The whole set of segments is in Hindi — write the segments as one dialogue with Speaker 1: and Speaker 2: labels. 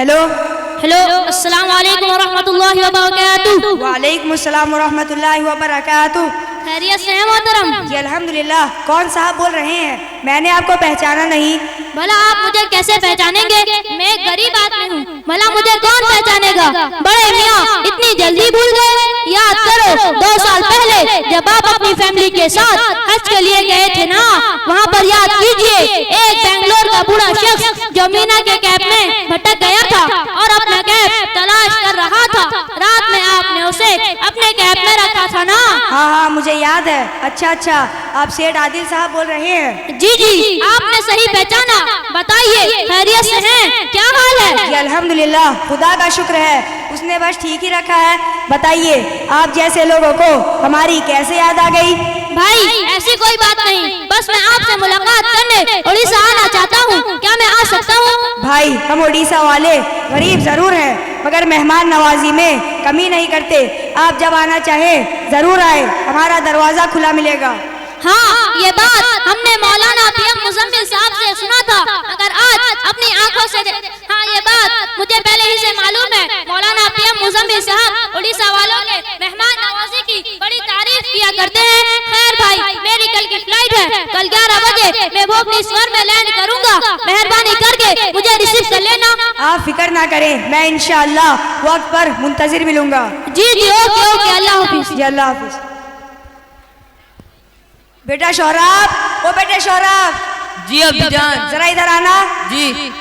Speaker 1: हेलो
Speaker 2: हेलो, अस्सलाम वालेकुम वरहमतुल्लाहि वबरकातुहू।
Speaker 1: वालेकुम अस्सलाम वरहमतुल्लाहि वबरकातुहू।
Speaker 2: खैरियत से हैं मोहतरम?
Speaker 1: जी अल्हम्दुलिल्लाह। कौन साहब बोल रहे हैं? मैंने आपको पहचाना नहीं।
Speaker 2: भला आप मुझे कैसे पहचानेंगे? मैं एक गरीब आदमी हूँ, भला मुझे कौन पहचानेगा? बड़े मियाँ इतनी जल्दी भूल गए? याद करो 2 साल पहले जब आप अपनी फैमिली के साथ हज के लिए गए थे ना, वहाँ पर याद कीजिए एक बेंगलोर का बूढ़ा शख्स जो मीना के कैब में भटक गया था और अपना कैब तलाश कर रहा था। रात में आपने उसे अपने कैब में रखा था ना?
Speaker 1: हाँ हाँ मुझे याद है। अच्छा, आप सेठ आदिल साहब बोल रहे हैं?
Speaker 2: जी जी, आपने सही पहचाना। बताइए खैरियत से हैं? क्या हाल है?
Speaker 1: जी अल्हम्दुलिल्लाह, खुदा का शुक्र है, उसने बस ठीक ही रखा है। बताइए आप जैसे लोगों को हमारी कैसे याद आ गई?
Speaker 2: भाई ऐसी कोई बात नहीं, बस मैं आपसे मुलाकात करने उड़ीसा आना चाहता हूँ, क्या मैं आ सकता हूँ?
Speaker 1: भाई हम उड़ीसा वाले गरीब जरूर हैं मगर मेहमान नवाजी में कमी नहीं करते। आप जब आना चाहे जरूर आए, हमारा दरवाजा खुला मिलेगा।
Speaker 2: हाँ, ये बात हमने मौलाना पीएम मुजम्मिल साहब से सुना था, मगर आज अपनी आंखों से हाँ ये बात मुझे पहले ही से मालूम है। मौलाना पीएम मुजम्मिल साहब उड़ीसा वालों के मेहमान नवाजी की बड़ी तारीफ किया करते हैं। खैर भाई, मेरी कल की फ्लाइट है, कल 11 बजे मैं भुवनेश्वर में लैंड करूंगा। मेहरबानी करके मुझे रिसीव कर लेना।
Speaker 1: आप फिक्र ना करें, मैं इंशाअल्लाह वक्त पर मुंतजिर मिलूंगा।
Speaker 2: जी जी, ओके, अल्लाह हाफिज।
Speaker 1: जी अल्लाह हाफिज। बेटा शौराब, ओ बेटे शौराब।
Speaker 3: जी अब्बीजान।
Speaker 1: जरा इधर आना।
Speaker 3: जी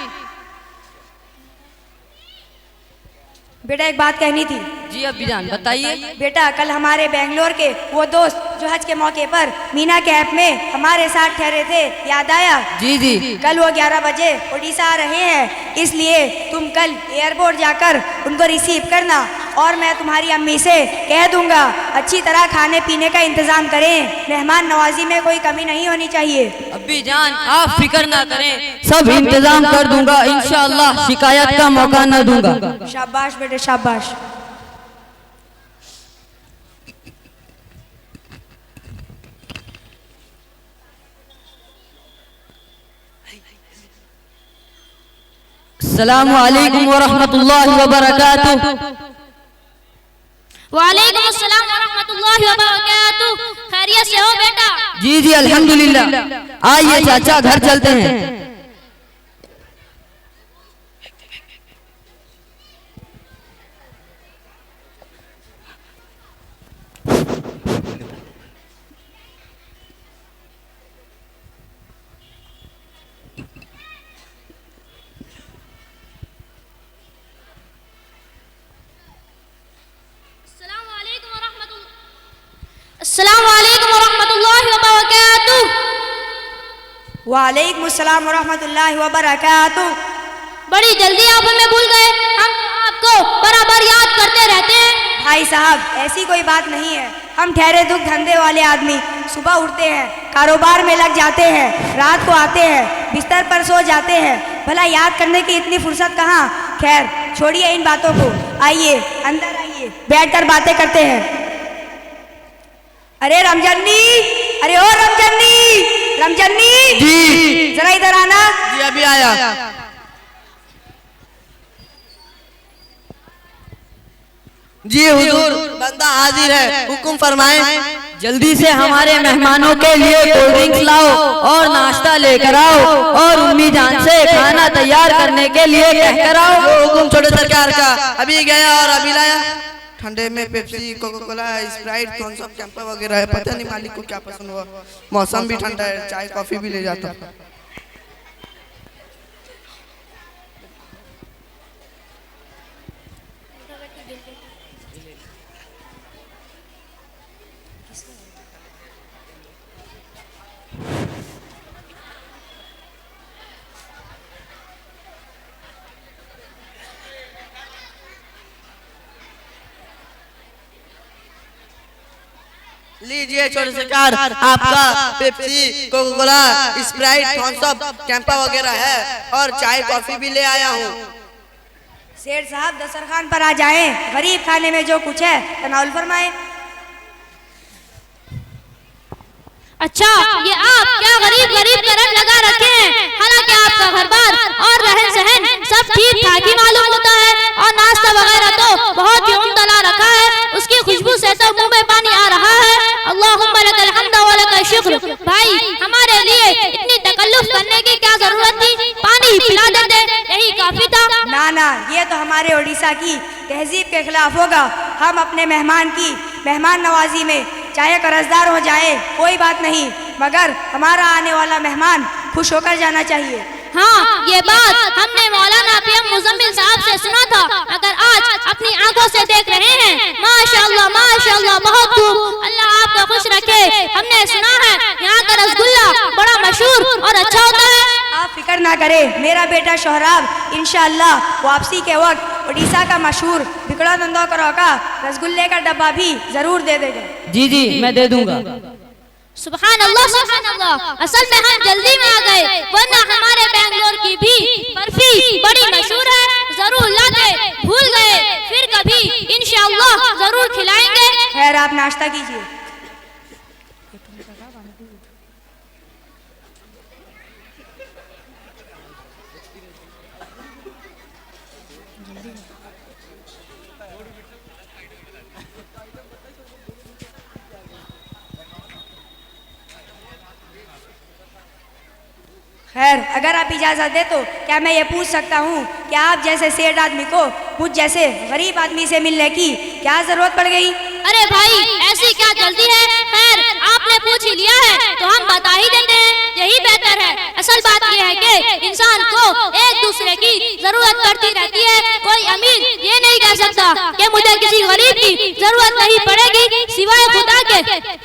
Speaker 1: बेटा एक बात कहनी थी।
Speaker 3: जी अब्बीजान बताइए।
Speaker 1: बेटा कल हमारे बेंगलोर के वो दोस्त जो हज के मौके पर मीना कैंप में हमारे साथ ठहरे थे, याद आया?
Speaker 3: जी जी।
Speaker 1: कल वो 11 बजे उड़ीसा आ रहे हैं, इसलिए तुम कल एयरपोर्ट जाकर उनको रिसीव करना और मैं तुम्हारी अम्मी से कह दूंगा अच्छी तरह खाने पीने का इंतजाम करें। मेहमान नवाजी में कोई कमी नहीं होनी चाहिए।
Speaker 3: अब्बीजान आप फिक्र ना करें, सब इंतजाम कर दूंगा, इंशाअल्लाह शिकायत का मौका न दूंगा।
Speaker 1: शाबाश बेटे शाबाश।
Speaker 3: अस्सलामु अलैकुम वरहमतुल्लाहि वबरकातुहू।
Speaker 2: वालेकुम अस्सलाम वरहमतुल्लाहि वबरकातुहू। खैरियत से हो बेटा?
Speaker 3: जी जी अल्हम्दुलिल्लाह। आइए चाचा घर चलते हैं।
Speaker 2: अस्सलाम वालेकुम वरहमतुल्लाहि वबरकातुहू।
Speaker 1: वालेकुम अस्सलाम वरहमतुल्लाहि वबरकातुहू।
Speaker 2: बड़ी जल्दी आप हमें भूल गए, हम तो आपको बराबर याद करते रहते हैं।
Speaker 1: भाई साहब ऐसी कोई बात नहीं है, हम ठहरे दुख धंधे वाले आदमी सुबह उठते हैं, कारोबार में लग जाते हैं, रात को आते हैं, बिस्तर पर सो जाते हैं, भला याद करने की इतनी फुर्सत कहाँ। खैर छोड़िए इन बातों को, आइए अंदर आइए, बैठकर बातें करते हैं। अरे रमजन्नी, अरे ओ रमजन्नी, रमजन्नी
Speaker 3: जी
Speaker 1: जरा इधर आना।
Speaker 3: जी अभी आया। जी हुजूर, बंदा हाजिर है, हुक्म फरमाएं। जल्दी से हमारे मेहमानों के लिए कोल्ड ड्रिंक्स लाओ और नाश्ता लेकर आओ और उम्मी जान से खाना तैयार करने के लिए कहकर आओ। हुक्म छोटे सरकार का। अभी गया और अभी लाया।
Speaker 4: ठंडे में Pepsi, Coca Cola, Sprite, Thums Up, Campa वगैरह है। पता नहीं मालिक को क्या पसंद हुआ। मौसम भी ठंडा है, चाय कॉफी भी ले जाता हूँ। लीजिए छोटे सरकार, आपका Pepsi, Coca Cola, Sprite, Thums Up, Campa वगैरह है और चाय कॉफी भी ले आया हूँ।
Speaker 1: सेठ साहब दस्तरखान पर आ जाएं, गरीब खाने में जो कुछ है तनाउल फरमाएं।
Speaker 2: अच्छा, ये आप क्या गरीब गरीब करम लगा रखे हैं। हालांकि आपका घर बार और रहन सहन सब ठीक ठाक ही मालूम होता है और नाश्ता वगैरह तो बहुत ही उम्दा ला रखा है। उसकी खुशबू से तो मुंह में पानी आ रहा है। अल्लाहुम्मा लकल हम्द व लकल शुक्र। भाई, हमारे लिए इतनी तकल्लुफ करने की क्या जरूरत थी, पानी पिला देते, यही काफी था।
Speaker 1: ना ना, ये तो हमारे उड़ीसा की तहजीब के खिलाफ होगा। हम अपने मेहमान की मेहमान नवाजी में चाहे कर्जदार हो जाए कोई बात नहीं, मगर हमारा आने वाला मेहमान खुश होकर जाना चाहिए।
Speaker 2: हाँ, ये बात हमने मौलाना पीएम मुजम्मिल साहब से सुना था, मगर आज अपनी आंखों से देख रहे हैं। माशाअल्लाह, बहुत खूब, अल्लाह आपको खुश रखे। हमने सुना है यहाँ का रसगुल्ला बड़ा मशहूर और अच्छा होता है।
Speaker 1: आप फिक्र ना करें, मेरा बेटा शोहराब इंशाअल्लाह वापसी के वक्त उड़ीसा का मशहूर बिकड़ा नंदो करो का रसगुल्ले का डब्बा भी जरूर दे देगा।
Speaker 3: जी मैं दे दूंगा।
Speaker 2: सुभान अल्लाह। असल में हम जल्दी में आ गए, वरना हमारे बेंगलोर की भी बर्फी बड़ी मशहूर है, जरूर लाते, भूल गए, फिर कभी इंशाअल्लाह जरूर खिलाएंगे।
Speaker 1: खैर, आप नाश्ता कीजिए। खैर, अगर आप इजाज़त दे तो क्या मैं ये पूछ सकता हूँ कि आप जैसे सेठ आदमी को मुझ जैसे गरीब आदमी से मिलने की क्या ज़रूरत पड़ गई?
Speaker 2: अरे भाई, ऐसी क्या जल्दी है। खैर, आपने पूछ ही लिया है तो हम बता ही देते हैं, यही बेहतर है। असल बात यह है कि इंसान को एक दूसरे की जरूरत पड़ती रहती है। कोई अमीर ये नहीं कह सकता कि मुझे किसी गरीब की जरूरत नहीं पड़ेगी, सिवाय खुदा के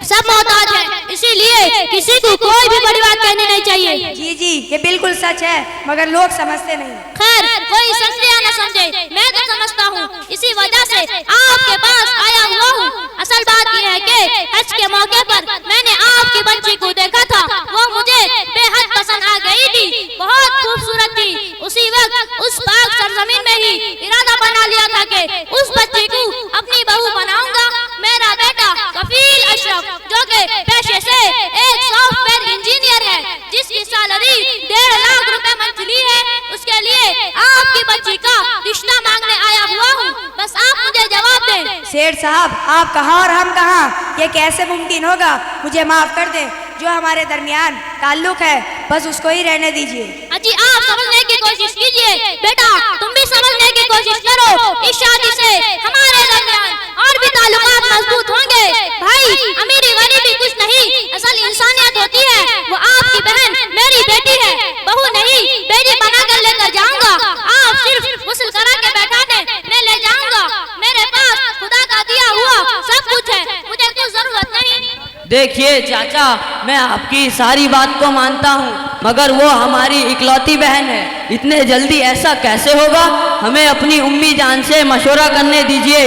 Speaker 2: सब मोहताज हैं, इसीलिए किसी को कोई भी बड़ी बात कहनी नहीं चाहिए।
Speaker 1: जी, ये बिल्कुल सच है, मगर लोग समझते नहीं।
Speaker 2: खैर, कोई समझे या न समझे, मैं तो समझता हूँ, इसी वजह से आपके पास आया हुआ हूँ। असल बात यह है कि हज के मौके पर मैंने आपकी बच्ची को देखा था, वो मुझे बेहद पसंद आ गई थी, बहुत खूबसूरत थी। उसी वक्त उस पाक सरजमीन में ही इरादा बना लिया था कि उस बच्ची को अपनी बहू बनाऊंगा। मेरा बेटा कफील अशरफ, जो कि पेशे से एक सॉफ्टवेयर इंजीनियर है, जिसकी सैलरी 1.5 लाख रुपए मंथली है, उसके लिए आपकी बच्ची का रिश्ता मांगने आया हुआ हूँ। बस आप मुझे जवाब दें।
Speaker 1: सेठ साहब, आप कहाँ और हम कहाँ, ये कैसे मुमकिन होगा? मुझे माफ कर दें, जो हमारे दरमियान ताल्लुक है बस उसको ही रहने दीजिए।
Speaker 2: अजी, आप समझने की कोशिश कीजिए। बेटा, तुम भी समझने की कोशिश करो। इस शादी से हमारे दरमियान और भी ताल्लुकात मजबूत होंगे। भाई, अमीरी गरीबी कुछ नहीं, असल इंसानियत होती है। वो आपकी बहन मेरी बेटी है, बहू नहीं, बेटी बना कर लेकर जाऊंगा। आप सिर्फ गुस्ल करा के बैठा दे, मैं ले जाऊंगा। मेरे पास खुदा का दिया हुआ सब कुछ है, मुझे कुछ जरूरत नहीं।
Speaker 3: देखिए चाचा, मैं आपकी सारी बात को मानता हूँ, मगर वो हमारी इकलौती बहन है, इतने जल्दी ऐसा कैसे होगा? हमें अपनी उम्मी जान से मशवरा करने दीजिए।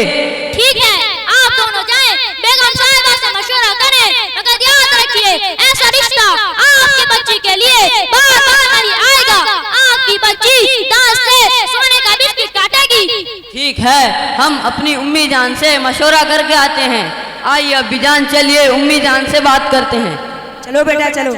Speaker 2: ठीक है, आप दोनों जाएं, बेगम साहिबा से मशवरा करें, मगर याद रखिए, ऐसा रिश्ता आपकी बच्ची के लिए बार बार नहीं आएगा। आपकी बच्ची दांत से सोने का बिस्किट काटेगी।
Speaker 3: ठीक है, हम अपनी उम्मी जान से मशवरा करके आते हैं। आइए अब्बी जान, चलिए उम्मी जान से बात करते हैं।
Speaker 1: चलो बेटा, चलो।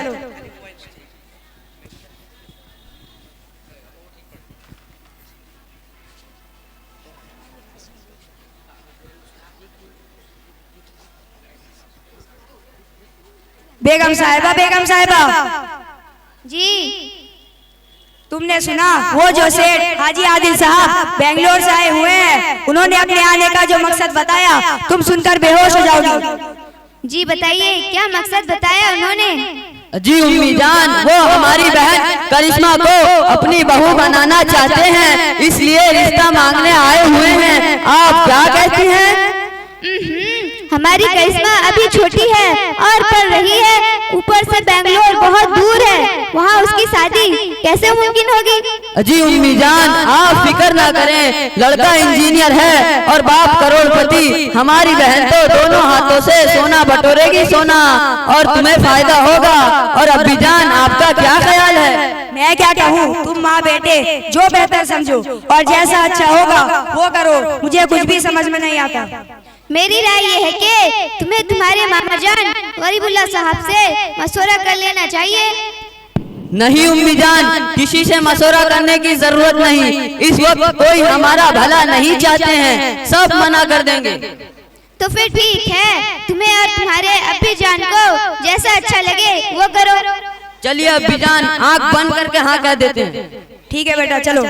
Speaker 1: बेगम साहिबा
Speaker 2: जी,
Speaker 1: तुमने सुना वो जो सेठ हाजी आदिल साहब बेंगलोर से आए हुए हैं, उन्होंने अपने आने का जो मकसद बताया, तुम सुनकर बेहोश हो जाओगी।
Speaker 5: जी बताइए, क्या मकसद बताया उन्होंने?
Speaker 3: जी उम्मी जान, वो हमारी बहन करिश्मा को अपनी बहू बनाना चाहते हैं, इसलिए रिश्ता मांगने आए हुए हैं। आप क्या कहती हैं?
Speaker 5: हमारी करिश्मा अभी छोटी है और पढ़ रही है, ऊपर से बेंगलोर बहुत दूर है, वहाँ उसकी शादी कैसे मुमकिन होगी?
Speaker 3: जी उम्मी जान, आप फिक्र ना करें, लड़का इंजीनियर है और बाप करोड़पति। हमारी बहन तो दोनों हाथों से सोना बटोरेगी सोना, और तुम्हें फायदा होगा। और अब्बी जान, आपका क्या ख्याल है?
Speaker 1: मैं क्या कहूँ, तुम माँ बेटे जो बेहतर समझो और जैसा अच्छा होगा वो करो, मुझे कुछ भी समझ में नहीं आता।
Speaker 5: मेरी राय ये है कि तुम्हें तुम्हारे मामा जान गरीबुल्ला साहब से मशवरा कर लेना चाहिए।
Speaker 3: नहीं उम्मी जान, किसी से मशवरा करने की जरूरत नहीं। इस वक्त कोई हमारा भला नहीं चाहते हैं, सब मना कर देंगे।
Speaker 5: तो फिर ठीक है, तुम्हें और तुम्हारे अब्बी जान को जैसा अच्छा लगे वो करो।
Speaker 3: चलिए अब्बी जान, आँख बंद करके हाँ कह देते हैं।
Speaker 1: ठीक है बेटा, चलो।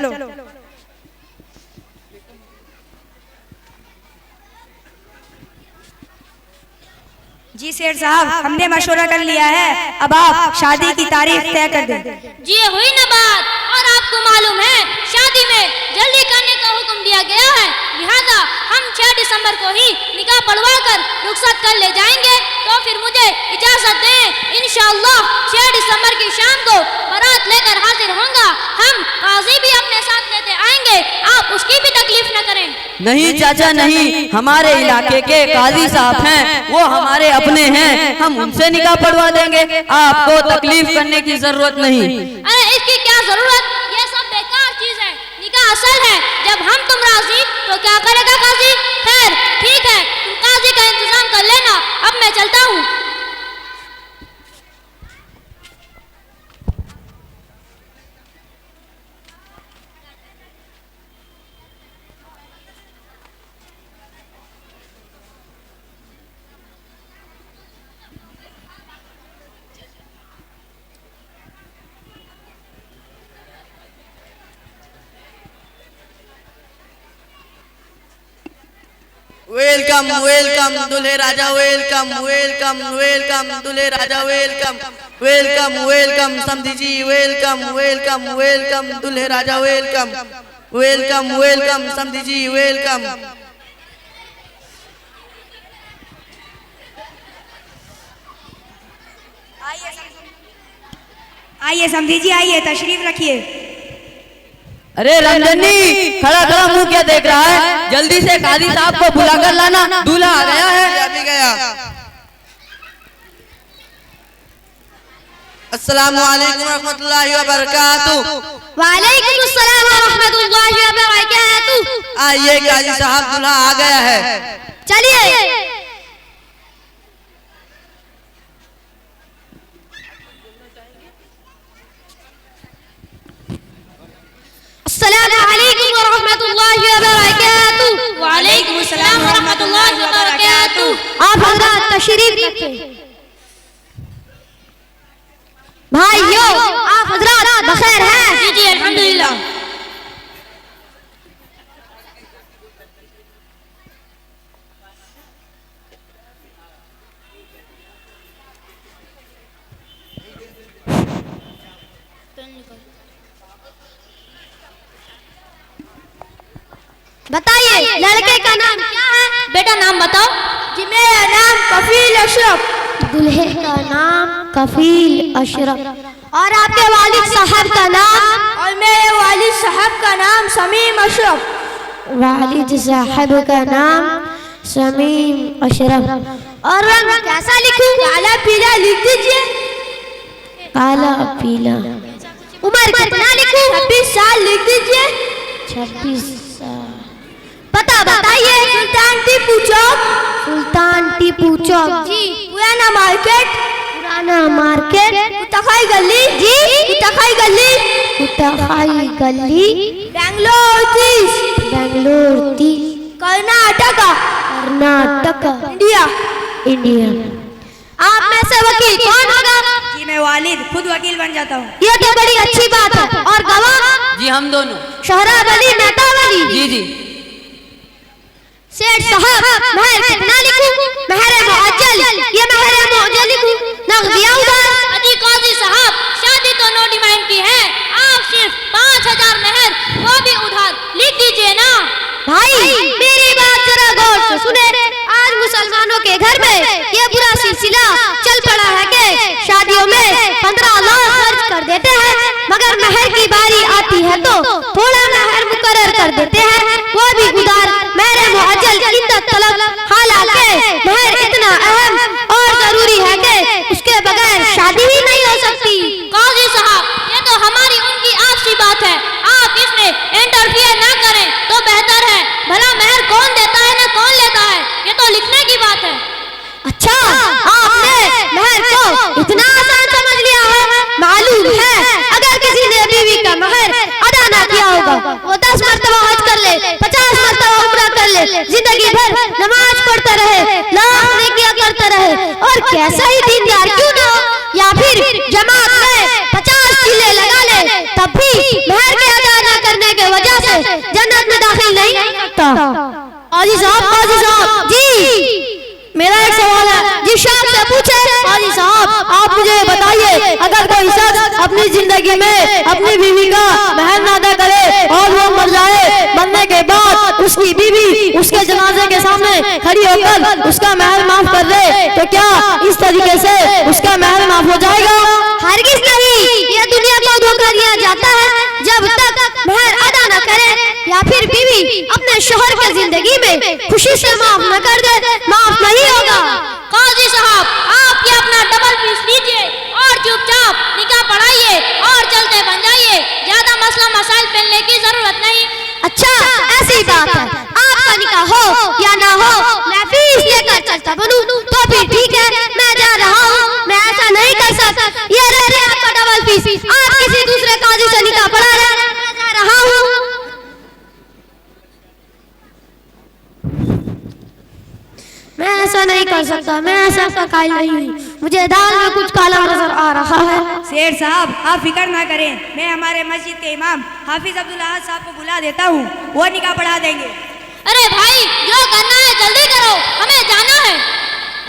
Speaker 1: जी सेठ साहब, हमने मशवरा कर लिया है, अब आप शादी की तारीख तय कर दें।
Speaker 2: जी हुई ना बात। और आपको मालूम है शादी में जल्दी करने का हुक्म दिया गया है, लिहाजा हम 6 दिसंबर को ही निकाह पढ़वा कर रुखसत कर ले जाएंगे। तो फिर मुझे इजाजत दें, इंशाअल्लाह 6 दिसंबर की शाम को बारात लेकर हाजिर होऊंगा। हम काजी भी अपने साथ लेते आएंगे, आप उसकी भी तकलीफ न करें।
Speaker 3: नहीं चाचा नहीं, हमारे इलाके के काजी साहब हैं, वो हमारे अपने हैं, हम उनसे निकाह पढ़वा देंगे, आपको तकलीफ करने की जरूरत नहीं।
Speaker 2: अरे इसकी क्या जरूरत, ये सब बेकार चीज है। निकाह असल है, जब हम तुम राजी तो क्या करेगा काजी। खैर ठीक है, तुम काजी का इंतजाम कर लेना, अब मैं चलता हूँ।
Speaker 4: वेलकम वेलकम दूल्हे राजा, वेलकम वेलकम वेलकम दूल्हे राजा, वेलकम वेलकम वेलकम समधी जी, वेलकम वेलकम वेलकम दूल्हे राजा, वेलकम वेलकम वेलकम समधी जी, वेलकम।
Speaker 1: आइए समधी जी, आइए, तशरीफ रखिए।
Speaker 3: अरे रंजनी, खड़ा खड़ा मुंह क्या देख रहा है, जल्दी से काजी साहब को बुला कर लाना, दूल्हा आ गया है।
Speaker 4: अभी गया। अस्सलामु अलैकुम रहमतुल्लाहि व बरकातुहू।
Speaker 2: वालेकुम अस्सलाम व रहमतुल्लाहि व बरकातुहू।
Speaker 4: आइए काजी साहब, दूल्हा आ गया है।
Speaker 2: चलिए। अस्सलामु अलैकुम व रहमतुल्लाहि व बरकातुहू। वालेकुम अस्सलाम व रहमतुल्लाहि व बरकातुहू।
Speaker 5: आप हजरात तशरीफ रखें।
Speaker 2: भाइयों, आप हजरात बखैर हैं? जी जी अल्हम्दुलिल्लाह।
Speaker 5: बताइए लड़के का नाम क्या है?
Speaker 2: बेटा नाम बताओ।
Speaker 5: जी मेरा नाम कफील अशरफ। दूल्हे का नाम कफील अशरफ। और आपके वालिद साहब का नाम?
Speaker 1: और मेरे वालिद साहब का नाम समीम अशरफ।
Speaker 5: वालिद साहब का नाम समीम अशरफ। और रंग कैसा लिखूं?
Speaker 1: काला पीला लिख दीजिए।
Speaker 5: काला पीला। उम्र कितना लिखूं?
Speaker 1: 26 साल लिख दीजिए।
Speaker 5: 26 साल। पता बताइए।
Speaker 1: सुल्तान टीपू चौक।
Speaker 5: सुल्तान टीपू चौक।
Speaker 1: जी। पुराना मार्केट।
Speaker 5: पुराना मार्केट।
Speaker 1: कुतखाई गली।
Speaker 5: जी।
Speaker 1: कुतखाई गली।
Speaker 5: कुतखाई गली।
Speaker 1: बेंगलोर 30।
Speaker 5: बेंगलोर 30।
Speaker 1: कर्नाटका।
Speaker 5: कर्नाटका।
Speaker 1: इंडिया।
Speaker 5: इंडिया। आप में से वकील कौन होगा?
Speaker 1: जी मैं वालिद खुद वकील बन जाता हूँ।
Speaker 5: ये तो बड़ी अच्छी बात है। और गवाह?
Speaker 3: जी हम दोनों।
Speaker 5: शोहरा वली मेहता वली।
Speaker 3: जी जी।
Speaker 5: सेठ साहब, महर कितना लिखूं? महर मुअज्जल। ये महर मुअज्जल लिखूं? नगदिया उधार?
Speaker 2: अजी काजी साहब, शादी तो नो डिमांड की है, आप सिर्फ 5000 महर, वो भी उधार लिख दीजिए ना।
Speaker 5: भाई मेरी बात जरा गौर से सुने। आज मुसलमानों के घर में ये बुरा सिलसिला चल पड़ा है कि शादियों में 15 लाख खर्च कर देते हैं, मगर महर की बारी आती है तो थोड़ा महर मुकर्रर कर देते हैं, वो भी उधार। मेरे मुअज्जल इद्दत तलब, हालांकि महर इतना अहम और जरूरी है कि उसके बगैर शादी ही नहीं हो सकती।
Speaker 2: काजी साहब, ये तो हमारी उनकी आपसी बात है, आप इसमें इंटरफियर ना करें तो बेहतर है। भला महर कौन देता है ना कौन लेता है, ये तो
Speaker 5: महर अदा ना किया होगा, वो 10 मरतबा हज कर ले, 50 मरतबा उम्रा कर ले, जिंदगी भर नमाज पढ़ता रहे, लाख नेकियां करता रहे और कैसा ही दीनदार क्यों ना हो, या फिर जमात में 50 किले लगा ले, तब भी महर के अदा न करने के वजह से जन्नत में दाखिल नहीं हो सकता। काजी साहब जी, मेरा एक सवाल है, जिस शख्स से पूछे। काजी साहब आप मुझे बताइए, अगर कोई शख्स अपनी जिंदगी में अपनी बीवी का महर ना अदा करे और वो मर जाए, मरने के बाद उसकी बीवी उसके जनाजे के सामने खड़ी होकर उसका महर माफ कर दे, तो क्या इस तरीके से उसका महर माफ हो जाएगा? हरगिज़ नहीं, ये दुनिया को धोखा दिया जाता है। जब तक महर अदा न करे या फिर बीवी अपने शोहर की जिंदगी में खुशी से माफ न कर दे, माफ नहीं होगा।
Speaker 2: काजी साहब आप ये अपना डबल फीस लीजिए और चुपचाप निकाह पढ़ाइए और चलते बन जाइए, ज्यादा मसला मसाइल फैलने की जरूरत नहीं।
Speaker 5: अच्छा ऐसी बात है, आपका निकाह हो या ना हो मैं फीस लेकर चलता बनूं तो फिर ठीक है, मैं जा रहा हूँ, मैं ऐसा नहीं कर सकता। ये रहे आपका डबल फीस, आप किसी दूसरे काजी से निकाह पढ़ा रहे, मैं जा रहा हूँ। मैं ऐसा नहीं कर सकता, मैं ऐसा का कायल नहीं हूँ, मुझे दाल में कुछ काला नजर आ रहा है।
Speaker 1: सेठ साहब आप फिक्र ना करें, मैं हमारे मस्जिद के इमाम हाफिज अब्दुल अहद साहब को बुला देता हूँ, वो निकाह पढ़ा देंगे।
Speaker 2: अरे भाई जो करना है जल्दी करो, हमें जाना है।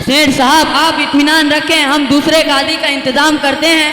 Speaker 3: सेठ साहब आप इत्मीनान रखें, हम दूसरे काजी का इंतजाम करते हैं।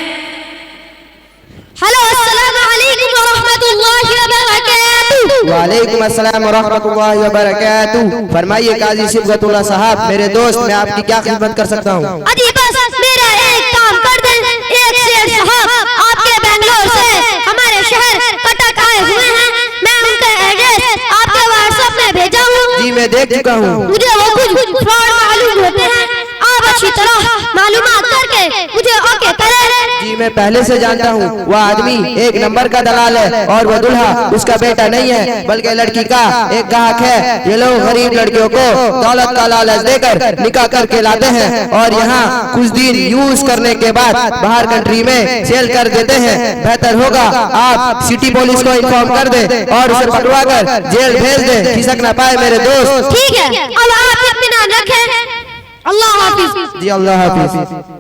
Speaker 5: हेलो अस्सलाम वालेकुम व रहमतुल्लाहि व बरकातहू।
Speaker 6: वालेकुम अस्सलाम व रहमतुल्लाहि व बरकातहू। फरमाइए काजी सिबगतुल्लाह साहब, मेरे दोस्त मैं आपकी क्या खिदमत कर सकता हूँ?
Speaker 5: अजी बस मेरा एक काम कर दें। एक सेठ साहब आपके बेंगलोर से हमारे शहर कटक आए हुए हैं, मैं उनका एड्रेस आपके व्हाट्सएप में भेजा हूँ।
Speaker 6: जी मैं देख चुका हूँ।
Speaker 5: मुझे वो कुछ फ्रॉड मालूम होते हैं, आप अच्छी तरह मालूमात करके मुझे ओके करें।
Speaker 6: जी मैं पहले से जानता हूँ, वह आदमी एक नंबर का दलाल है और वह दूल्हा उसका बेटा नहीं है बल्कि लड़की का एक ग्राहक है। ये लोग गरीब लड़कियों को दौलत का लालच देकर निकाह करके लाते हैं और यहाँ कुछ दिन यूज करने के बाद बाहर कंट्री में सेल कर देते हैं। बेहतर होगा आप सिटी पुलिस को इन्फॉर्म कर दे और उसे पकड़वा कर जेल भेज दे, खिसक न पाए मेरे दोस्त।
Speaker 5: ठीक है, अब आप इत्मीनान रखें। अल्लाह हाफिज।
Speaker 6: जी अल्लाह हाफिज।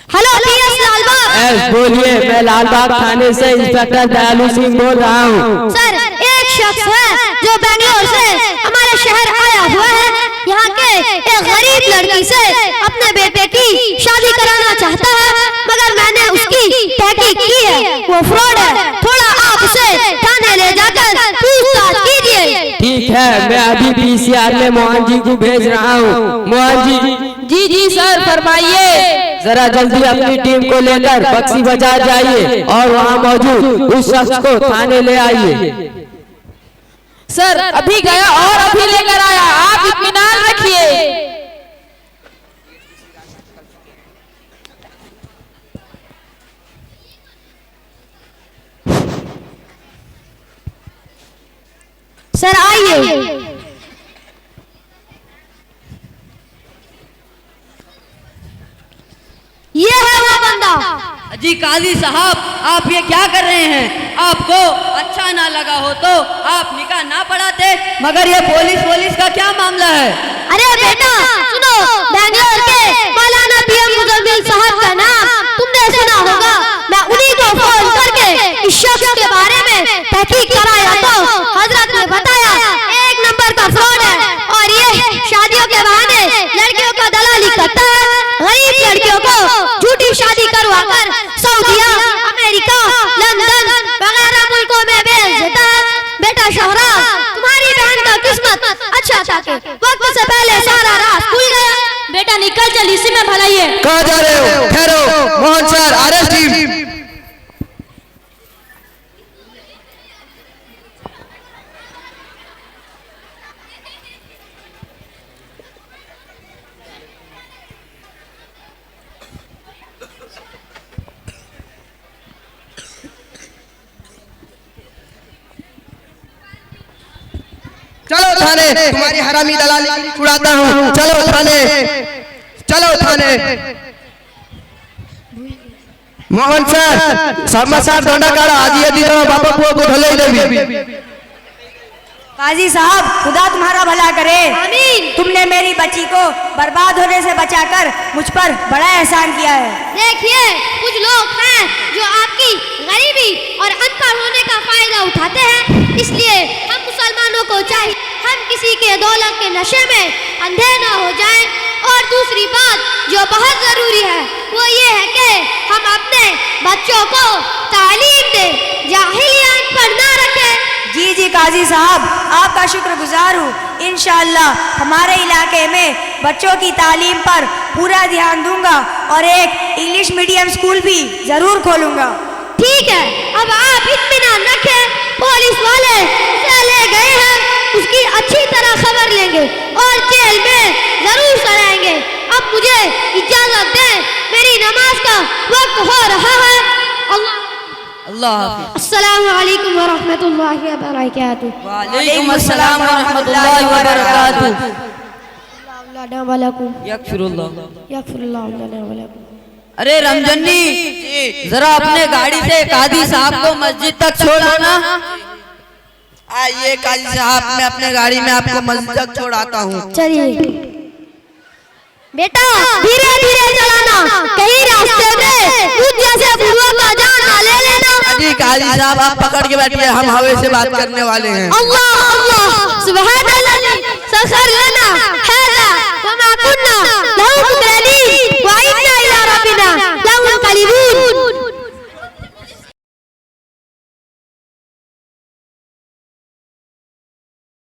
Speaker 5: Hello PS Lalbagh.
Speaker 7: बोलिए, मैं लालबाग थाने से इंस्पेक्टर दयालु सिंह बोल रहा हूँ।
Speaker 5: सर एक शख्स है जो बेंगलोर से हमारे शहर आया हुआ है, यहाँ के एक गरीब लड़की से अपने बेटे की शादी कराना चाहता है, मगर मैंने उसकी तहकीक की है, वो फ्रॉड है। थोड़ा आप उसे थाने ले जाकर पूछताछ कीजिए।
Speaker 7: ठीक है, मैं अभी पीसीआर में मोहन जी को भेज रहा हूँ। मोहन जी।
Speaker 3: जी जी सर फरमाइए।
Speaker 7: जरा जल्दी अपनी टीम को लेकर बक्सी बाजार जाइए और वहाँ मौजूद उस शख्स को थाने ले आइए।
Speaker 3: सर अभी गया और अभी लेकर आया, आप इत्मीनान रखिए।
Speaker 5: सर आइए। ये है वो बंदा।
Speaker 3: जी काजी साहब आप ये क्या कर रहे हैं? आपको अच्छा ना लगा हो तो आप निकाह ना पढ़ाते, मगर ये पुलिस का क्या मामला है?
Speaker 5: अरे बेटा सुनो, बेंगलोर के मौलाना पीएम मुजम्मिल साहब का नाम तुमने सुना होगा। मैं उन्हीं को फोन करके इस शख्स के बारे में तहकीक कराया तो हजरत ने बताया एक नंबर का फ्रॉड है और ये शादियों के बहाने लड़कियों का दलाली करता है, गरीब लड़कियों को झूठी शादी करवाकर सऊदीया, अमेरिका, लंदन वगैरह मुल्कों में भेज देता है। बेटा शोहरा तुम्हारी बहन का किस्मत अच्छा था कि वक्त से पहले सारा रात खुल गया।
Speaker 2: बेटा निकल चल, इसी में भलाई है।
Speaker 6: कहाँ जा रहे हो? ठहरो, मोहन सर अरेस्ट टीम। चलो थाने, तुम्हारी हरामी दलाली छुड़ाता हूँ। चलो थाने, चलो थाने। मोहन सर समाचार दोंडा काढ़ा आज ये दिन बाबा पुआ को ढले देवी।
Speaker 1: काजी साहब खुदा तुम्हारा भला करे।
Speaker 5: आमीन।
Speaker 1: तुमने मेरी बच्ची को बर्बाद होने से बचाकर मुझ पर बड़ा एहसान किया है।
Speaker 5: देखिए कुछ लोग हैं जो आपकी गरीबी और अनपढ़ होने का फायदा उठाते हैं, इसलिए हम मुसलमानों को चाहिए हम किसी के दौलत के नशे में अंधे न हो जाएं। और दूसरी बात जो बहुत जरूरी है वो ये है कि हम अपने बच्चों को तालीम दें, जाहिलिया अनपढ़ न रखें।
Speaker 1: जी जी काजी साहब आपका शुक्रगुजार हूँ। इंशाअल्लाह हमारे इलाके में बच्चों की तालीम पर पूरा ध्यान दूंगा और एक इंग्लिश मीडियम स्कूल भी जरूर खोलूंगा।
Speaker 5: ठीक है, अब आप इत्मीनान रखें, पुलिस वाले उसे ले गए हैं, उसकी अच्छी तरह खबर लेंगे और जेल में जरूर सड़ाएंगे। अब मुझे इजाजत दें, मेरी नमाज का वक्त हो रहा है।
Speaker 3: अल्लाह हाफिज।
Speaker 5: अस्सलामु अलैकुम व रहमतुल्लाहि व बरकातुहू।
Speaker 3: वालेकुम अस्सलाम व रहमतुल्लाहि व बरकातुहू। अरे रमजनी जरा अपने गाड़ी से कादी साहब को मस्जिद तक छोड़ आना।
Speaker 4: आइए काजी साहब, मैं अपने गाड़ी में आपको मस्जिद तक छोड़ाता हूँ।
Speaker 5: चलिए बेटा धीरे धीरे चलाना, कहीं रास्ते में कुछ जैसे बुढ़वा का जान ना ले लेना।
Speaker 4: जी काजी साहब आप पकड़ के बैठिए, हम हवा से बात करने वाले हैं।
Speaker 5: अल्लाह अल्लाह सुभान अल्लाह सखर लना हादा वमा कुन्ना लहु मुकरनीन व इन्ना इला रब्बिना